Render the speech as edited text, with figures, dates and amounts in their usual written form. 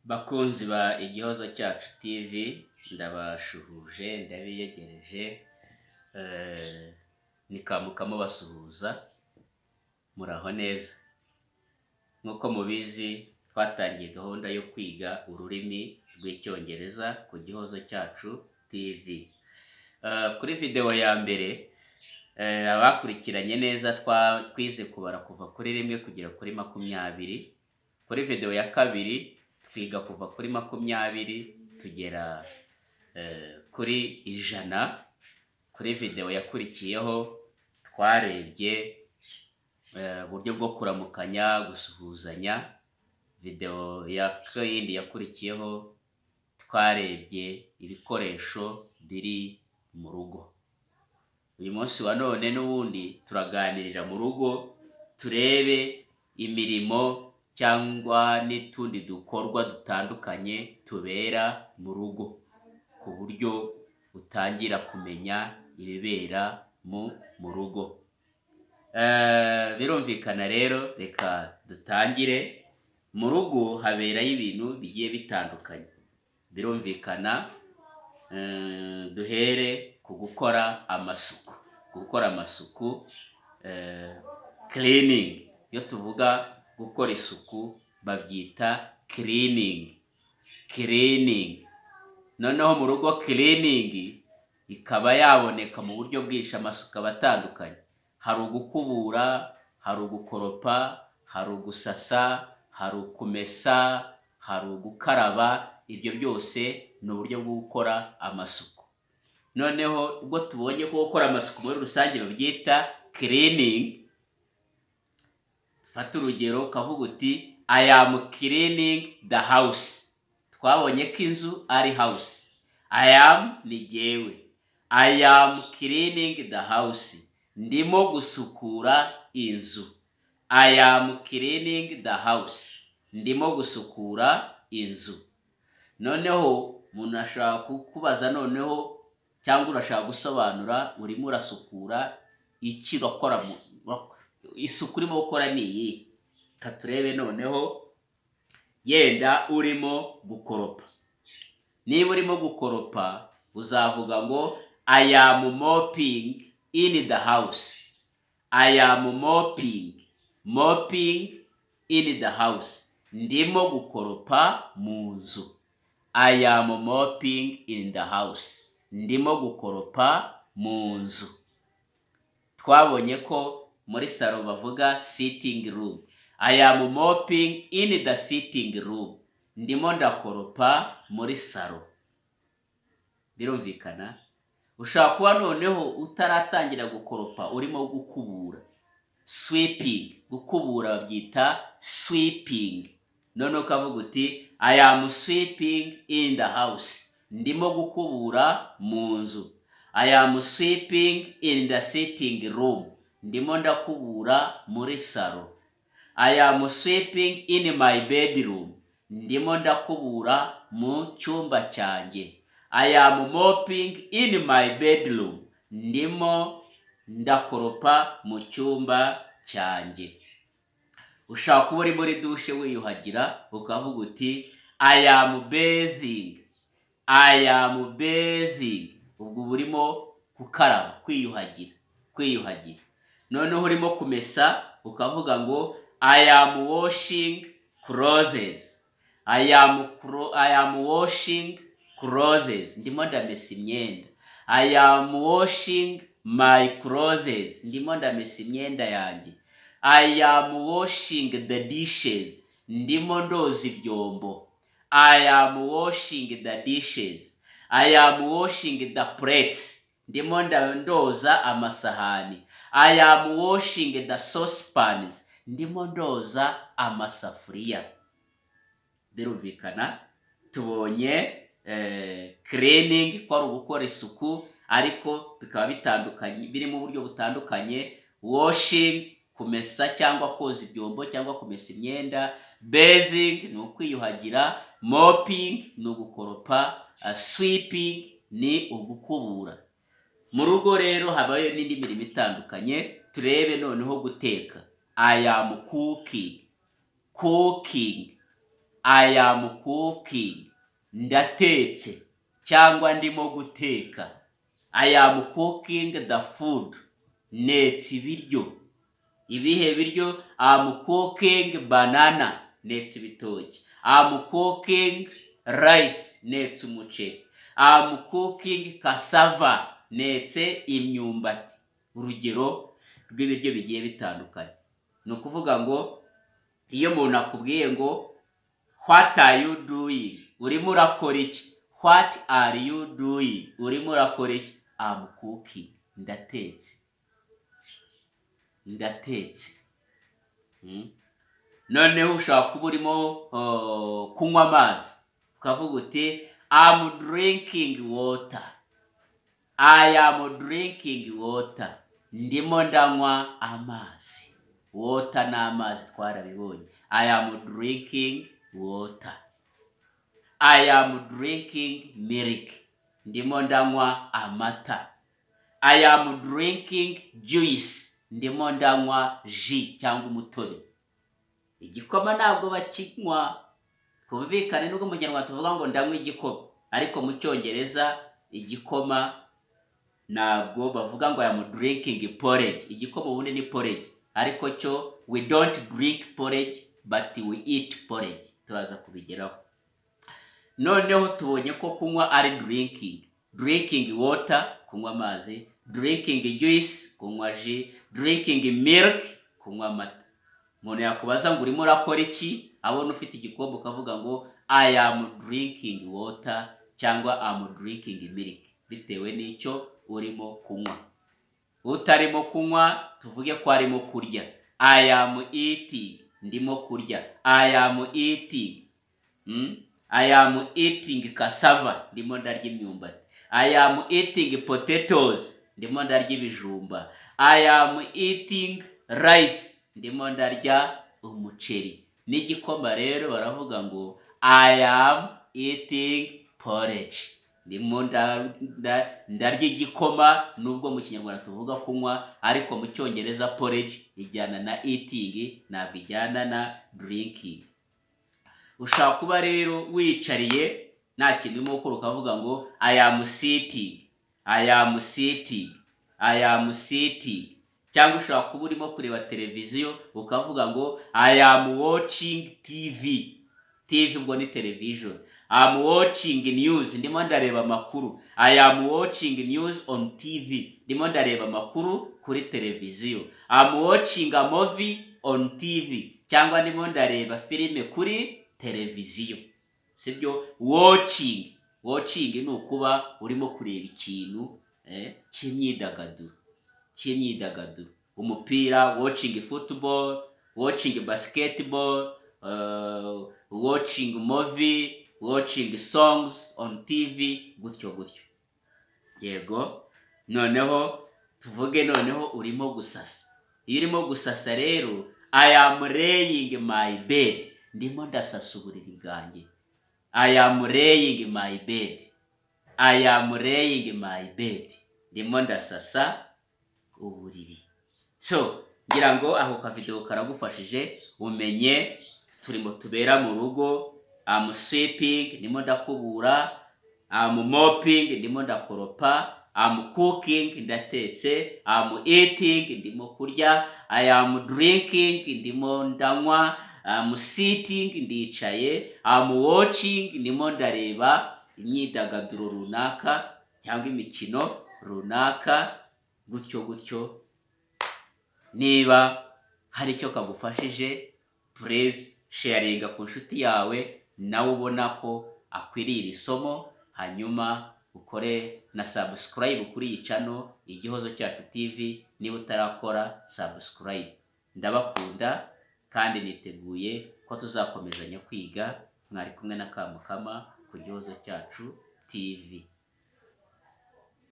Bakunzi ba Igihozo Cyacu TV ndabashuhuje ndabiyegereje nikamukamo basuhuza muraho neza. Nkuko mubizi twatangiye gahunda yo kwiga ururimi rw'icyongereza ku Gihozo Cyacu TV. Kuri video ya mbere abakurikiranye neza twize kubara kuva kuri 1 kugera kuri 20. Kuri video ya kabiri twiga kuva kuri 20 tugera kuri 100. Kuri video yakurikiyeho twarebye uburyo bwo kuramukanya, gusuhuzanya. Video yindi yakurikiyeho twarebye ibikoresho biri mu rugo. Uyu munsi wa none n'ubundi turaganirira mu rugo, turebe imirimo cyangwa n'itundi dukorwa dutandukanye tubera mu rugo, ku buryo utangira kumenya ibibera mu rugo. Birumvikana rero, reka dutangire. Mu rugo haberayo ibintu bigiye bitandukanye. Birumvikana, duhere ku gukora amasuku. Cleaning. Iyo tuvuga gukora isuku babyita cleaning. Noneho mu rugo cleaning ikaba yaboneka mu buryo bwinshi. Amasuku abatandukanye. Hari ugukubura, hari ugukoropa, hari ugusasa, hari ukumesa, hari ugukaraba. Ibyo byose ni uburyo bwo gukora amasuku. Noneho ubwo tubonye ko gukora amasuku muri rusange babyita cleaning, fata urugero ukavuga uti I am cleaning the house. Twabonye ko inzu ari house. I am ni jyewe. I am cleaning the house. Ndimo gusukura inzu. I am cleaning the house. Ndimo gusukura inzu. Noneho umuntu ashaka kukubaza noneho cyangwa urashaka gusobanura urimo urasukura iki, urakora isuku urimo gukora ni iyi. Katurebe noneho, yenda urimo gukoropa. Niba urimo gukoropa uzavuga ngo I am mopping in the house. I am mopping in the house. Ndimo gukoropa mu nzu. I am mopping in the house. Ndimo gukoropa mu nzu. Twabonye ko muri salo bavuga sitting room. I am mopping in the sitting room. Ndimo ndakoropa muri salo. Birumvikana? Ushaka kuba noneho utaratangira gukoropa urimo gukubura. Sweeping. Gukubura babyita sweeping. None ukavuga uti I am sweeping in the house. Ndimo gukubura mu nzu. I am sweeping in the sitting room. Ndimo ndakubura muri salo. I am sweeping in my bedroom. Ndimo ndakubura mu cyumba cyanjye. I am mopping in my bedroom. Ndimo ndakoropa mu cyumba cyanjye. Ushaka kuba uri muri dushe wiyuhagira ukavuga uti I am bathing. I am bathing. Ubwo burimo kukaraba, kwiyuhagira. Noneho urimo kumesa ukavuga ngo I am washing clothes. I am washing clothes. Ndimo ndamesa imyenda. I am washing my clothes. Ndimo ndamesa imyenda yanjye. I am washing the dishes. Ndimo ndoza ibyombo. I am washing the dishes. I am washing the plates. Ndimo ndoza amasahani. I am washing the saucepans. Ndimo ndoza amasafuriya. Birumvikana, tubonye cleaning kwa gukora isuku, ariko bikaba bitandukanye, biri mu buryo butandukanye. Washing, kumesa cyangwa koza ibyombo cyangwa kumesa imyenda. Bathing ni ukwiyuhagira. Mopping ni ugukoropa. Sweeping ni ugukubura. Mu rugo rero habayo n'indi mirimo itandukanye. Turebe noneho guteka. I am cooking. I am cooking, ndatetse cyangwa ndimo guteka. I am cooking the food, netse ibiryo. Ibihe biryo? I'm cooking banana, netse ibitoki. I'm cooking rice, netse umuceri. I'm cooking cassava, netse imyumbati. Urugero rw'ibiryo bigiye bitandukanye. Ni ukuvuga ngo iyo umuntu akubwiye ngo what are you doing, urimo urakora iki? What are you doing, urimo urakora iki? I'm cooking, ndatetse. Noneho ushaka kuba urimo kunywa amazi, ukavuga uti I'm drinking water. I am drinking water, ndimo ndanywa amazi. Water na amazi twarabibonye. I am drinking water. I am drinking milk, ndimo ndanywa amata. I am drinking juice, ndimo ndanywa ji cyangwa umutobe. Igikoma ntabwo bakinywa, kumvikane nubwo mu Kinyarwanda tuvuga ngo ndanywa igikoma, ariko mu Cyongereza igikoma ntabwo bavuga ngo I am drinking porridge. Igikoma ubundi ni porridge, ariko cyo we don't drink porridge but we eat porridge. Turaza kubigeraho. Noneho tubonye ko kunywa ari drinking water, kunywa amazi, drinking juice, kunywa ji, drinking milk, kunywa amata. Umuntu yakubaza ngo urimo urakora iki, abona ufite igikombe ukavuga ngo I am drinking water cyangwa I'm drinking milk, bitewe n'icyo urimo kunywa. Utarimo kunywa tuvuge ko arimo kurya. I am eating, ndimo kurya. I am eating cassava, ndimo ndarya imyumbati. I am eating potatoes, ndimo ndarya ibijumba. I am eating rice, ndimo ndarya umuceri. N'igikoma rero baravuga ngo I am eating porridge, ndimo ndarya igikoma. Nubwo mu Kinyarwanda tuvuga kunywa, ariko mu Cyongereza porridge ijyana na eating, ntabwo ijyana na drinking. Ushaka kuba rero wicariye nta kintu urimo gukora ukavuga ngo I am sitting. Cyangwa ushaka kuba urimo kureba televiziyo ukavuga ngo I am watching TV ubwo ni television. I'm watching news, ndimo ndareba amakuru. I am watching news on TV, ndimo ndareba amakuru kuri televiziyo. I'm watching a movie on TV, cyangwa ndimo ndareba filime kuri televiziyo. Sibyo? Watching ni ukuba urimo kureba ikintu cy'imyidagaduro. Umupira, watching football, watching basketball, watching movie, watching songs on TV, gutyo. Yego. Noneho tuvuge urimo gusasa. Iyo urimo gusasa rero, I am laying my bed, ndimo ndasasa uburiri bwanjye. I am laying my bed, ndimo ndasasa uburiri. So ngira ngo aho ka video karagufashije umenye turimo tubera mu rugo. I'm sweeping, ndimo ndakubura. I'm mopping, ndimo ndakoropa. I'm cooking, ndatetse. I'm eating, ndimo kurya. I am drinking, ndimo ndanywa. I'm sitting, ndicaye. I'm watching, ndimo ndareba imyidagaduro runaka cyangwa imikino runaka, gutyo. Niba hari icyo kagufashije, please sharinga ku nshuti yawe nawe ubona ko akwiriye iri somo, hanyuma ukore na subscribe kuri iyi channel Igihozo Cyacu TV niba utarakora subscribe. Ndabakunda kandi niteguye ko tuzakomezanya kwiga. Mwari kumwe na Kamakama ku Gihozo Cyacu TV.